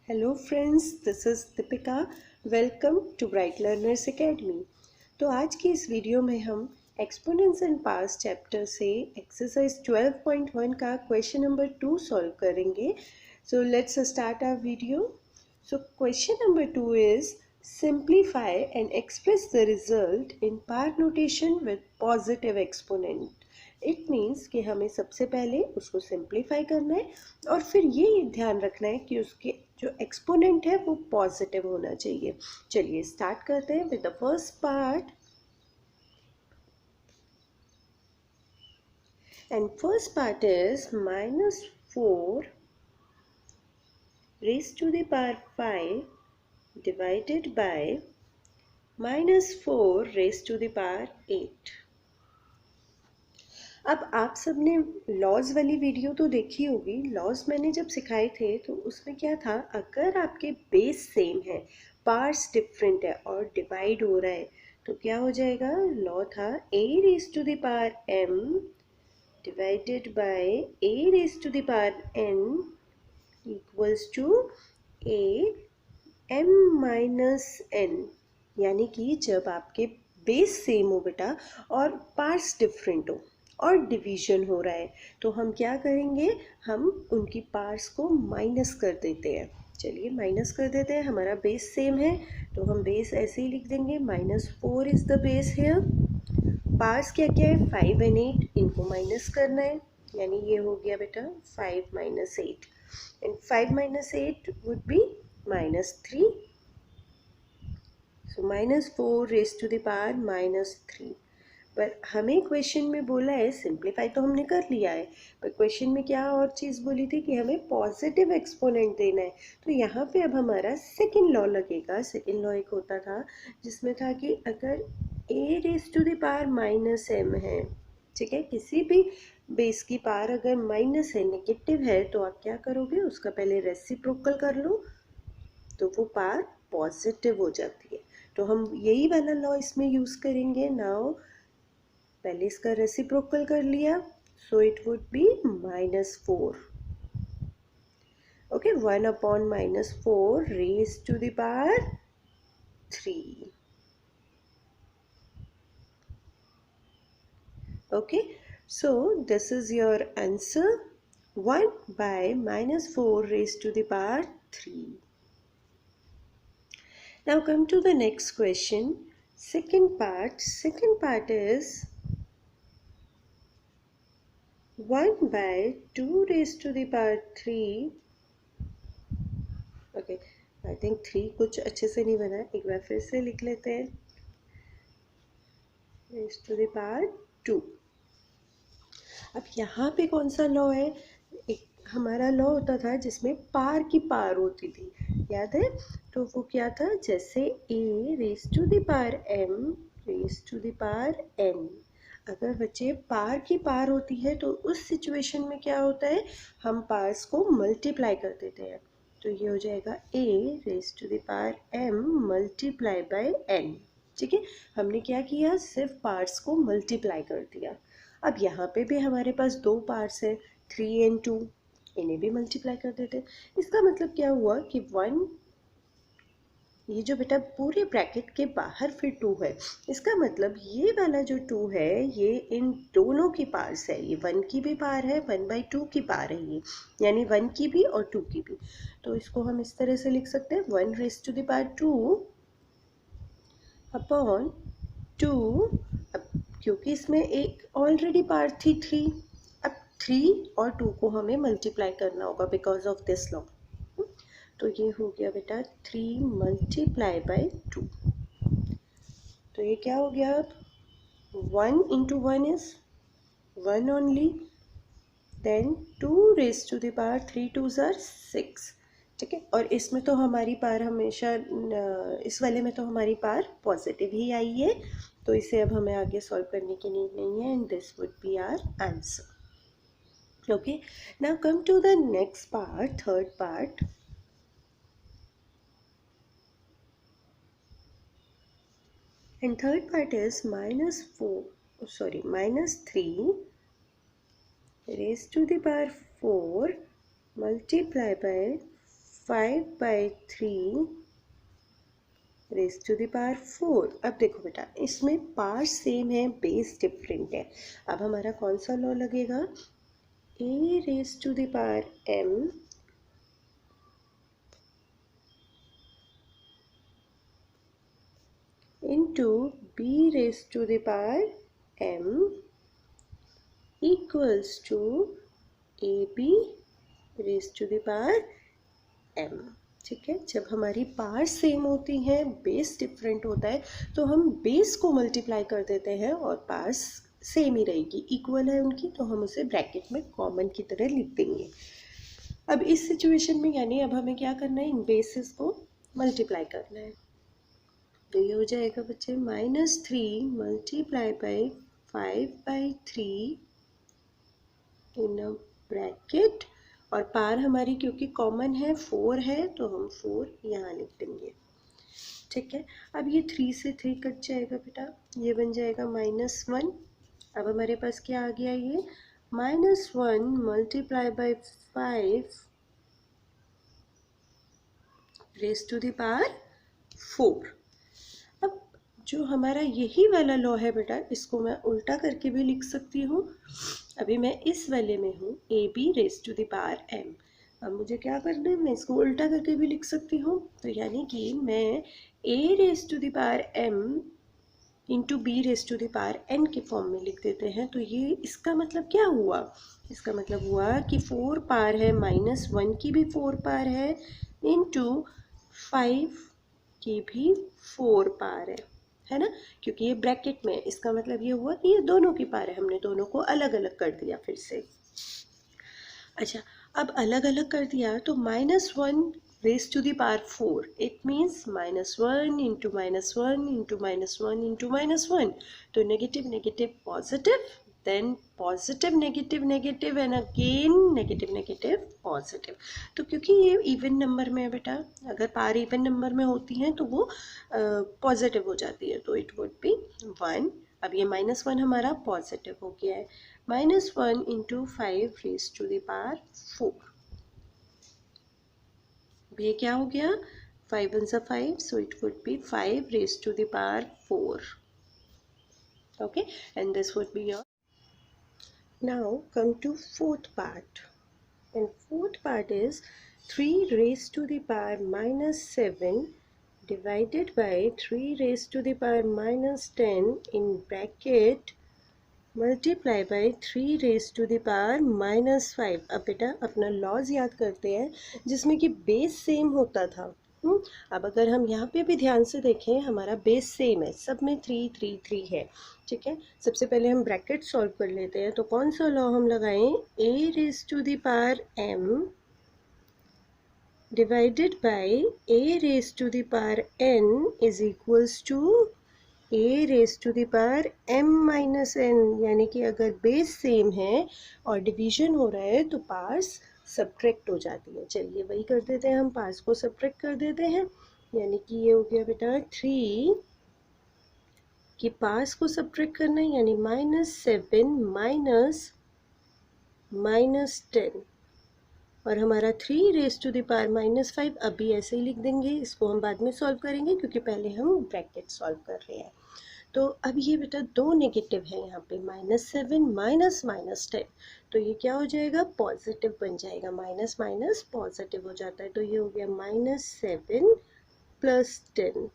Hello friends, this is Deepika. Welcome to Bright Learners Academy. तो आज की इस वीडियो में हम एक्सपोनेंट्स एंड पास चैप्टर से एक्सरसाइज 12.1 का क्वेश्चन नंबर 2 सॉल्व करेंगे। So let's start our video. So question number 2 is simplify and express the result in par notation with positive exponent. It means कि हमें सबसे पहले उसको सिंप्लीफाई करना है और फिर ये ध्यान रखना है कि उसके जो एक्सपोनेंट है वो पॉजिटिव होना चाहिए। चलिए स्टार्ट करते हैं with the first part. And first part is -4 raised to the power 5 divided by -4 raised to the power 8। अब आप सबने लॉज वाली वीडियो तो देखी होगी। लॉज मैंने जब सिखाए थे तो उसमें क्या था, अगर आपके बेस सेम है, पार्ट्स डिफरेंट है और डिवाइड हो रहा है तो क्या हो जाएगा। लॉ था a raise to the power m divided by a raise to the power n equals to a m minus n। यानी कि जब आपके बेस सेम हो बेटा और पार्ट्स डिफरेंट हो और डिवीजन हो रहा है तो हम क्या करेंगे, हम उनकी पार्ट्स को माइनस कर देते हैं। चलिए माइनस कर देते हैं। हमारा बेस सेम है तो हम बेस ऐसे ही लिख देंगे, -4 इज द बेस है। पार्ट्स क्या क्या है, 5 एंड 8, इनको माइनस करना है। यानी ये हो गया बेटा 5 minus 8 and 5 minus 8 would be -3। So -4 raise to the power -3। पर हमें क्वेश्चन में बोला है, सिंप्लीफाई तो हमने कर लिया है, पर क्वेश्चन में क्या और चीज़ बोली थी कि हमें पॉजिटिव एक्सपोनेंट देना है। तो यहाँ पे अब हमारा सेकंड लॉ लगेगा। सेकंड लॉ एक होता था जिसमें था कि अगर a raise to the power -m है, ठीक है, किसी भी बेस की पावर अगर माइनस है, नेगेटिव है, तो आप क्या करोगे, उसका पहले रेसिप्रोकल कर लो तो वो पावर पॉजिटिव हो जाती है। तो हम यही वाला लॉ इसमें यूज़ करेंगे। नाउ पहले इसका रेसिप्रोकल कर लिया, so it would be -4। Okay, 1/-4 raise to the power 3। Okay, so this is your answer, 1/-4 raise to the power 3। Now come to the next question. Second part is 1/2 raised to the power 3। Okay, I think 3 कुछ अच्छे से नहीं बना, एक बार फिर से लिख लेते हैं, raised to the power 2। अब यहाँ पे कौन सा लॉ है, एक हमारा लॉ होता था जिसमें पार की पार होती थी, याद है। तो वो क्या था, जैसे a raise to the power m raise to the power n, अगर बच्चे पार की पार होती है तो उस सिचुएशन में क्या होता है, हम पार्स को मल्टीप्लाई कर देते हैं। तो ये हो जाएगा a raise to the power m multiply by n। ठीक है, हमने क्या किया, सिर्फ पार्ट्स को मल्टीप्लाई कर दिया। अब यहाँ पे भी हमारे पास दो पार्ट्स है, 3 and 2, इन्हें भी मल्टीप्लाई कर देते। इसका मतलब क्या हुआ कि 1, ये जो बेटा पूरे ब्रैकेट के बाहर फिर 2 है, इसका मतलब ये वाला जो 2 है ये इन दोनों की पार्स है। ये 1 की भी पार है, 1/2 की पार है ये, यानी 1 की भी और 2 की भी। तो इसको हम इस तरह से लिख सकते हैं, 1 raise to the power 2 upon 2। अब क्योंकि इसमें एक ऑलरेडी पार्ट थी 3, अब 3 और 2 को हमें मल्टीप्लाई करना होगा बिकॉज ऑफ दिस लॉ। तो ये हो गया बेटा 3 मल्टीप्लाई बाय 2। तो ये क्या हो गया, अब 1 into 1 is 1 only, then 2 raise to the power 3 2s are 6। ठीक है, और इसमें तो हमारी पार हमेशा, इस वाले में तो हमारी पार पॉजिटिव ही आई है, तो इसे अब हमें आगे सॉल्व करने की नीड नहीं है, and this would be our answer. Okay, now come to the next part, third part. And third part is -3 raised to the power 4 multiplied by 5/3 raise to the power 4। अब देखो बेटा, इसमें power same है, base different है। अब हमारा कौन सा लॉ लगेगा? a raise to the power m into b raised to the power m equals to ab raised to the power m। ठीक है, जब हमारी पावर सेम होती हैं, बेस डिफरेंट होता है, तो हम बेस को मल्टीप्लाई कर देते हैं और पावर सेम ही रहेगी, इक्वल है उनकी, तो हम उसे ब्रैकेट में कॉमन की तरह लिख देंगे। अब इस सिचुएशन में यानी अब हमें क्या करना है? इन बेसिस को मल्टीप्लाई करना है। तो ये हो जाएगा बच्चे -3 multiply by 5/3 in a bracket, और पार हमारी क्योंकि कॉमन है 4 है, तो हम 4 यहाँ लिख देंगे। ठीक है, अब ये 3 से 3 कट जाएगा बेटा, ये बन जाएगा -1। अब हमारे पास क्या आ गया? ये -1 multiply by 5 raise to the power 4। अब जो हमारा यही वाला लॉ है बेटा, इसको मैं उल्टा करके भी लिख सकती हूँ। अभी मैं इस वाले में हूँ, a b raise to the power m। अब मुझे क्या करना है? मैं इसको उल्टा करके भी लिख सकती हूँ। तो यानी कि मैं a raise to the power m into b raise to the power n के फॉर्म में लिख देते हैं। तो ये इसका मतलब क्या हुआ? इसका मतलब हुआ कि 4 पावर है, -1 की भी 4 पावर है, इंटू 5 की भी 4 पावर है ना, क्योंकि ये ब्रैकेट में। इसका मतलब ये हुआ कि ये दोनों की पावर है, हमने दोनों को अलग अलग कर दिया फिर से। अच्छा, अब अलग अलग कर दिया तो -1 raise to the power 4, it means -1 into -1 into -1 into -1। तो negative negative positive, then positive negative negative, and again negative negative positive. तो क्योंकि ये इवन नंबर में है बेटा, अगर पावर इवन नंबर में होती हैं तो वो पॉजिटिव हो जाती है, तो इट वुड बी 1। अब ये -1 हमारा पॉजिटिव हो गया है, -1 into 5 raise to the power 4। ये क्या हो गया? 5 1 सा 5, so it would be 5 raised to the power 4. Okay, and this would be your. Now come to fourth part, and fourth part is 3 raised to the power -7 divided by 3 raised to the power -10 in bracket multiply by 3 raise to the power -5। अब बेटा अपना laws याद करते हैं, जिसमें कि base same होता था। अब अगर हम यहाँ पे भी ध्यान से देखें, हमारा बेस सेम है, सब में 3 3 3 है। ठीक है, सबसे पहले हम ब्रैकेट सॉल्व कर लेते हैं। तो कौन सा लॉ हम लगाएं? a raise to the power m divided by a raise to the power n is equals to a raise to the power m minus n। यानी कि अगर बेस सेम है और डिवीजन हो रहा है तो पार्ट्स सब्ट्रैक्ट हो जाती है। चलिए वही कर देते हैं, हम पार्ट्स को सब्ट्रैक्ट कर देते हैं। यानी कि ये हो गया बेटा 3 कि पार्ट्स को सब्ट्रैक्ट करना है, यानी -7 माइनस 10, और हमारा 3 रेज टू द पावर -5 अभी ऐसे ही लिख देंगे। इसको हम बाद में सॉल्व करेंगे क्योंकि पहले हम ब्रैकेट सॉल्व कर रहे हैं। तो अब ये बेटा दो नेगेटिव है यहाँ पे, -7 माइनस -10, तो ये क्या हो जाएगा? पॉजिटिव बन जाएगा। माइनस माइनस पॉजिटिव हो जाता है, तो ये हो गया -7 + 10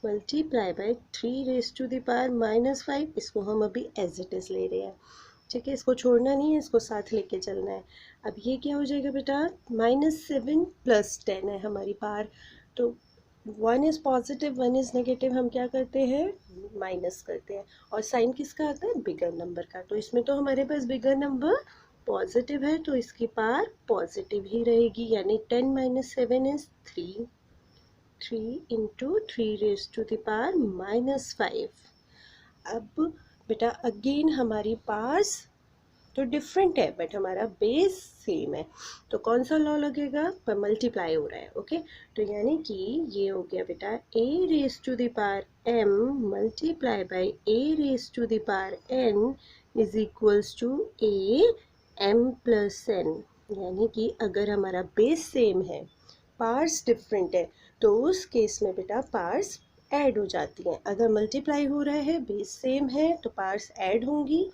multiply by 3 raise to the power -5। इसको हम अभी एज इट इज़ ले रहे हैं। ठीक है, इसको छोड़ना नहीं है, इसको साथ लेके चलना है। अब ये क्या हो जाएगा बेटा? -7 + 10 है हमारी पावर, तो 1 इज़ पॉजिटिव 1 इज़ नेगेटिव, हम क्या करते हैं? माइनस करते हैं। और साइन किसका आता है? बिगर नंबर का। तो इसमें तो हमारे पास बिगर नंबर पॉजिटिव है, तो इसकी पावर पॉजिटिव ही रहेगी। यानी 10 - 7 is 3 into 3 raise to the power -5। अब बेटा अगेन हमारी पार्ट्स तो डिफरेंट है, बट हमारा बेस सेम है। तो कौन सा लॉ लगेगा? पर मल्टीप्लाई हो रहा है। ओके, तो यानी कि ये हो गया बेटा a raise to the power m multiply by a raise to the power n is equals to a m + n। यानी कि अगर हमारा बेस सेम है, पार्ट्स डिफरेंट है, तो उस केस में बेटा पार्ट्स ऐड हो जाती हैं। अगर मल्टीप्लाई हो रहा है, बेस सेम है, तो पार्ट्स ऐड होंगी,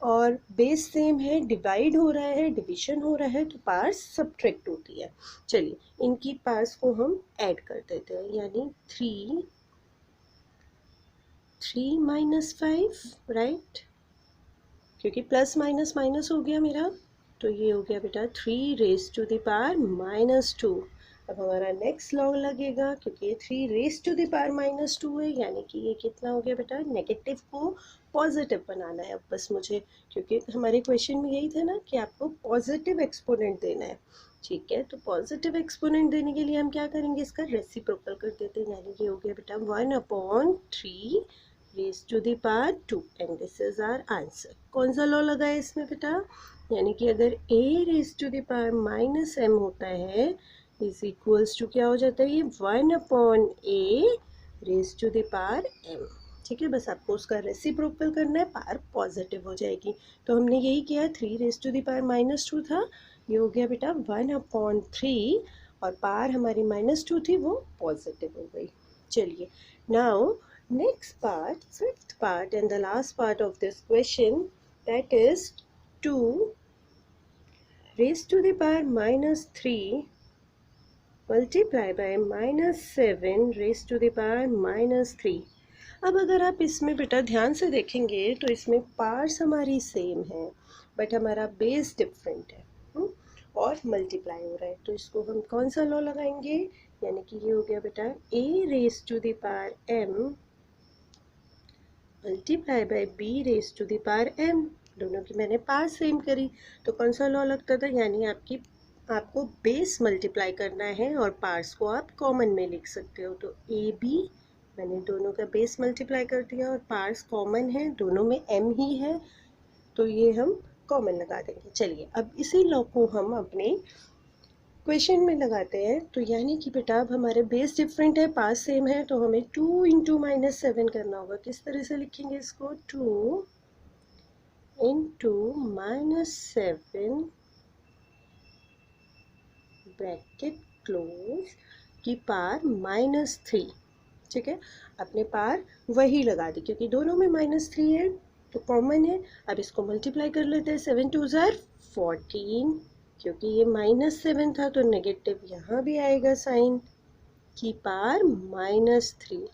और बेस सेम है, डिवाइड हो रहा है, डिवीजन हो रहा है, तो पार्ट्स सब्ट्रैक्ट होती है। चलिए इनकी पार्ट्स को हम ऐड कर देते हैं, यानी 3 माइनस 5, राइट, क्योंकि प्लस माइनस माइनस हो गया मेरा, तो ये हो गया बेटा 3 raised to the power -2। अब हमारा नेक्स्ट लॉग लगेगा, क्योंकि ये 3 raised to the power -2 है, यानी कि ये कितना हो गया बेटा, नेगेटिव को पॉजिटिव बनाना है अब बस मुझे, क्योंकि हमारे क्वेश्चन में यही था ना कि आपको पॉजिटिव एक्सपोनेंट देना है। ठीक है, तो पॉजिटिव एक्सपोनेंट देने के लिए हम क्या करेंगे, इसका रेसिप्रोकल कर देते हैं, यानी ये हो गया बेटा 1/3 raised to the power 2, and this is our answer। कौन सा लॉ लगा है इसमें बेटा, यानी कि अगर a raised to the power -m होता है इज इक्वल्स टू क्या हो जाता है, ये 1/a raised to the power m। ठीक है, बस आपको उसका रेसिप्रोकल करना है, पावर पॉजिटिव हो जाएगी। तो हमने यही किया, 3 raised to the power -2 था, ये हो गया बेटा 1/3, और पावर हमारी -2 थी, वो पॉजिटिव हो गई। चलिए now next part, fifth part and the last part of this question, that is 2 raised to the power -3 multiply by -7 raised to the power -3। अब अगर आप इसमें बेटा ध्यान से देखेंगे तो इसमें पार्ट्स हमारी सेम है, बट हमारा बेस डिफरेंट है, और मल्टीप्लाई हो रहा है, तो इसको हम कौन सा लॉ लगाएंगे, यानी कि ये हो गया बेटा a raised to the power m multiply bye b raised to the power m। दोनों की मैंने पावर सेम करी, तो कौन सा लॉ लगता था, यानी आपको बेस मल्टीप्लाई करना है और पार्ट्स को आप कॉमन में लिख सकते हो। तो ए बी, मैंने दोनों का बेस मल्टीप्लाई कर दिया और पार्ट्स कॉमन है, दोनों में m ही है, तो ये हम कॉमन लगा देंगे। चलिए अब इसी लॉ को हम अपने क्वेश्चन में लगाते हैं, तो यानी कि बेटा अब हमारे बेस डिफरेंट है, पास सेम है, तो हमें 2 × -7 करना होगा। किस तरह से लिखेंगे इसको, 2 × -7 ब्रैकेट क्लोज की पावर -3। ठीक है, अपने पावर वही लगा दी, क्योंकि दोनों में -3 है तो कॉमन है। अब इसको मल्टीप्लाई कर लेते हैं, 7 2 ज़ार 14, क्योंकि ये -7 था तो नेगेटिव यहाँ भी आएगा साइन, की पावर -3।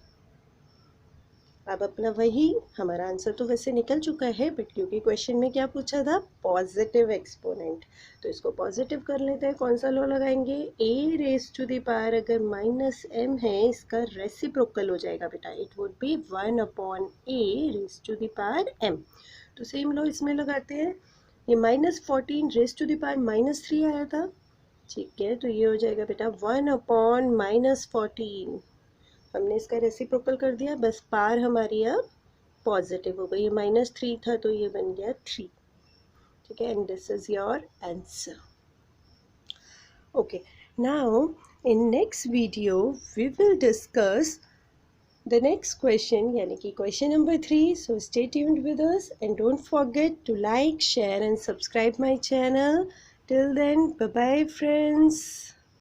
अब अपना वही हमारा आंसर तो वैसे निकल चुका है, बट क्योंकि क्वेश्चन में क्या पूछा था, पॉजिटिव एक्सपोनेंट, तो इसको पॉजिटिव कर लेते हैं। कौन सा लॉ लगाएंगे, a raised to the power अगर -m है, इसका रेसिप्रोकल हो जाएगा बेटा, it would B 1/a raised to the power m। तो सेम लॉ इसमें लगाते हैं, ये -14 raised to the power -3 आया था। ठीक है, तो ये हो जाएगा बेटा 1/-14, हमने इसका रेसिप्रोकल कर दिया, बस पावर हमारी अब पॉजिटिव हो गई, ये -3 था तो ये बन गया 3। ठीक है, and this is your answer. Okay, now in next video we will discuss the next question, यानी कि question number 3। so stay tuned with us and don't forget to like, share and subscribe my channel. Till then, bye bye friends.